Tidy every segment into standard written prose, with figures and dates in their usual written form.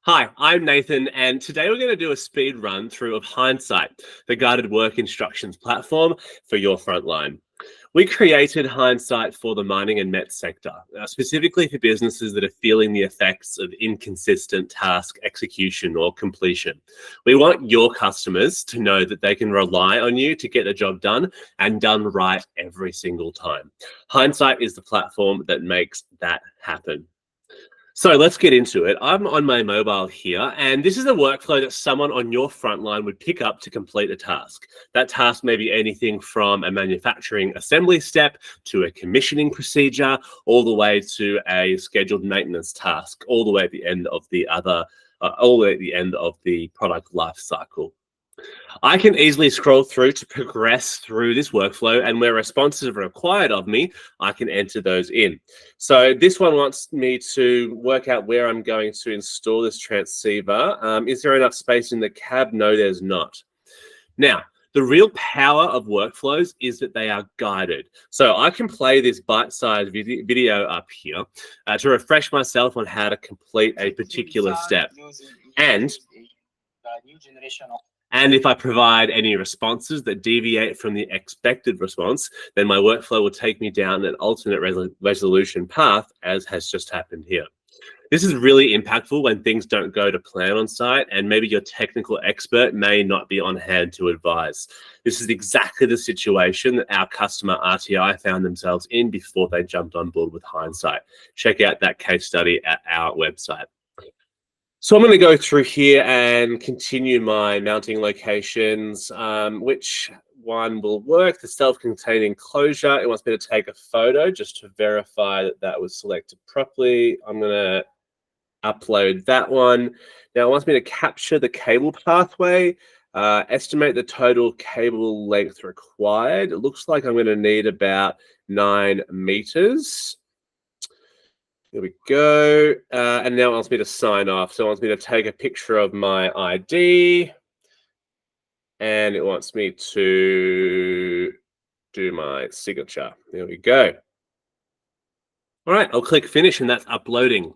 Hi, I'm Nathan, and today we're going to do a speed run through of HINDSITE, the guided work instructions platform for your frontline. We created HINDSITE for the mining and met sector, specifically for businesses that are feeling the effects of inconsistent task execution or completion. We want your customers to know that they can rely on you to get the job done and done right every single time. HINDSITE is the platform that makes that happen. So let's get into it. I'm on my mobile here, and this is a workflow that someone on your frontline would pick up to complete a task. That task may be anything from a manufacturing assembly step to a commissioning procedure, all the way to a scheduled maintenance task, all the way at the end of the product life cycle. I can easily scroll through to progress through this workflow, and where responses are required of me, I can enter those in. So this one wants me to work out where I'm going to install this transceiver. Is there enough space in the cab? No, there's not. Now, the real power of workflows is that they are guided. So I can play this bite-sized video up here to refresh myself on how to complete a particular step. And if I provide any responses that deviate from the expected response, then my workflow will take me down an alternate resolution path, as has just happened here. This is really impactful when things don't go to plan on site, and maybe your technical expert may not be on hand to advise. This is exactly the situation that our customer RTI found themselves in before they jumped on board with HINDSITE. Check out that case study at our website. So I'm going to go through here and continue my mounting locations. Which one will work? The self-contained enclosure. It wants me to take a photo just to verify that that was selected properly. I'm going to upload that one. Now it wants me to capture the cable pathway, estimate the total cable length required. It looks like I'm going to need about 9 meters. Here we go. And now it wants me to sign off. So it wants me to take a picture of my ID. And it wants me to do my signature. There we go. All right, I'll click finish, and that's uploading.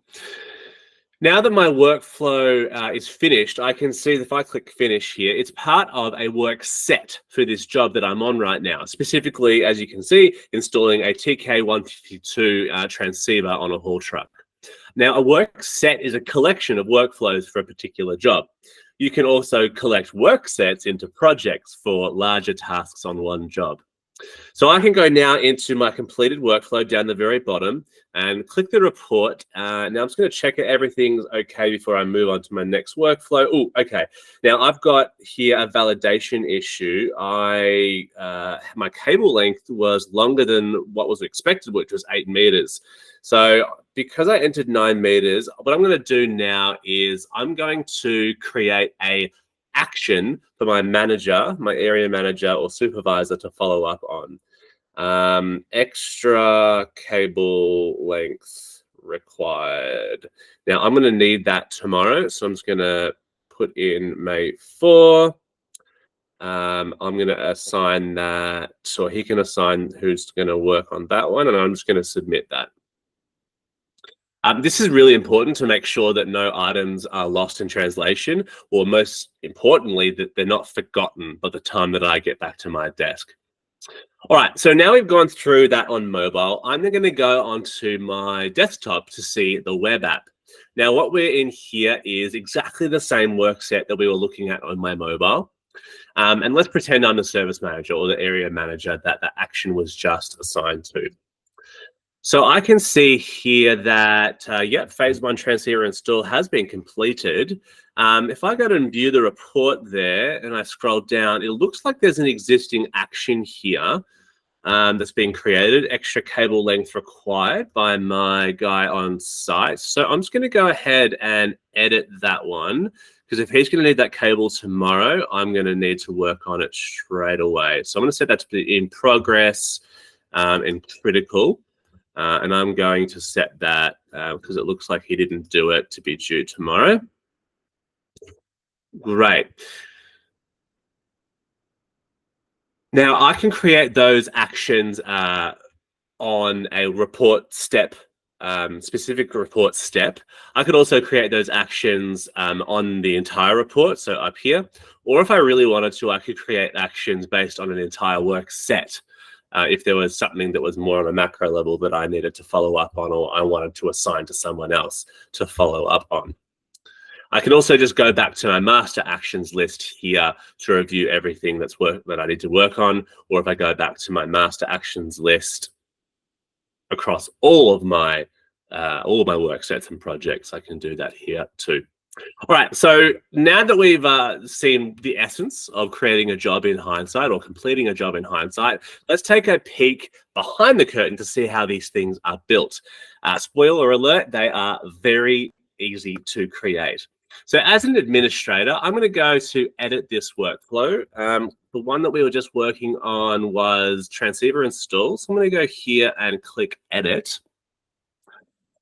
Now that my workflow is finished, I can see that if I click finish here, it's part of a work set for this job that I'm on right now. Specifically, as you can see, installing a TK152 transceiver on a haul truck. Now, a work set is a collection of workflows for a particular job. You can also collect work sets into projects for larger tasks on one job. So I can go now into my completed workflow down the very bottom and click the report. Now I'm just going to check that everything's okay before I move on to my next workflow. Oh, okay. Now I've got here a validation issue. My cable length was longer than what was expected, which was 8 meters. So because I entered 9 meters, what I'm going to do now is I'm going to create a action for my manager, my area manager or supervisor to follow up on. Extra cable length required. Now I'm going to need that tomorrow, so I'm just going to put in May 4. I'm going to assign that, so he can assign who's going to work on that one, and I'm just going to submit that. This is really important to make sure that no items are lost in translation, or most importantly, that they're not forgotten by the time that I get back to my desk. All right, so now we've gone through that on mobile. I'm then going to go onto my desktop to see the web app. Now, what we're in here is exactly the same work set that we were looking at on my mobile. And let's pretend I'm the service manager or the area manager that the action was just assigned to. So I can see here that, phase 1 transceiver install has been completed. If I go and view the report there and I scroll down, it looks like there's an existing action here that's being created, extra cable length required by my guy on site. So I'm just going to go ahead and edit that one, because if he's going to need that cable tomorrow, I'm going to need to work on it straight away. So I'm going to set that to be in progress and critical. And I'm going to set that, because it looks like he didn't do it, to be due tomorrow. Great. Now I can create those actions on a report step specific report step, I could also create those actions on the entire report, so up here. Or if I really wanted to, I could create actions based on an entire work set. If there was something that was more on a macro level that I needed to follow up on, or I wanted to assign to someone else to follow up on. I can also just go back to my master actions list here to review everything that I need to work on. Or if I go back to my master actions list across all of my work sets and projects, I can do that here too. All right, so now that we've seen the essence of creating a job in Hindsight or completing a job in Hindsight, let's take a peek behind the curtain to see how these things are built. Spoiler alert, they are very easy to create. So as an administrator, I'm going to go to edit this workflow. The one that we were just working on was transceiver install. So I'm going to go here and click edit.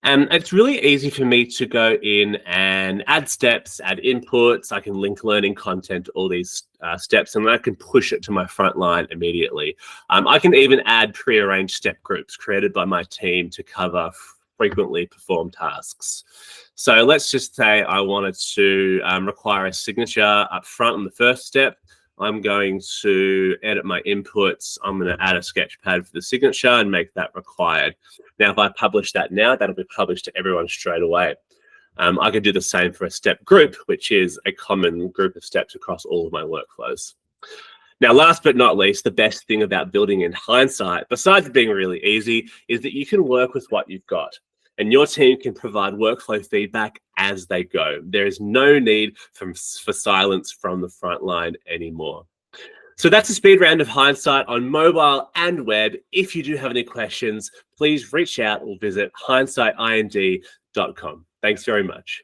And it's really easy for me to go in and add steps, add inputs. I can link learning content to all these steps, and I can push it to my frontline immediately. I can even add pre-arranged step groups created by my team to cover frequently performed tasks. So let's just say I wanted to require a signature up front on the first step. I'm going to edit my inputs. I'm going to add a sketch pad for the signature and make that required. Now, if I publish that now, that'll be published to everyone straight away. I could do the same for a step group, which is a common group of steps across all of my workflows. Now, last but not least, the best thing about building in Hindsight, besides it being really easy, is that you can work with what you've got. And your team can provide workflow feedback as they go. There is no need for silence from the front line anymore. So that's a speed round of Hindsight on mobile and web. If you do have any questions, please reach out or visit hindsightInd.com. Thanks very much.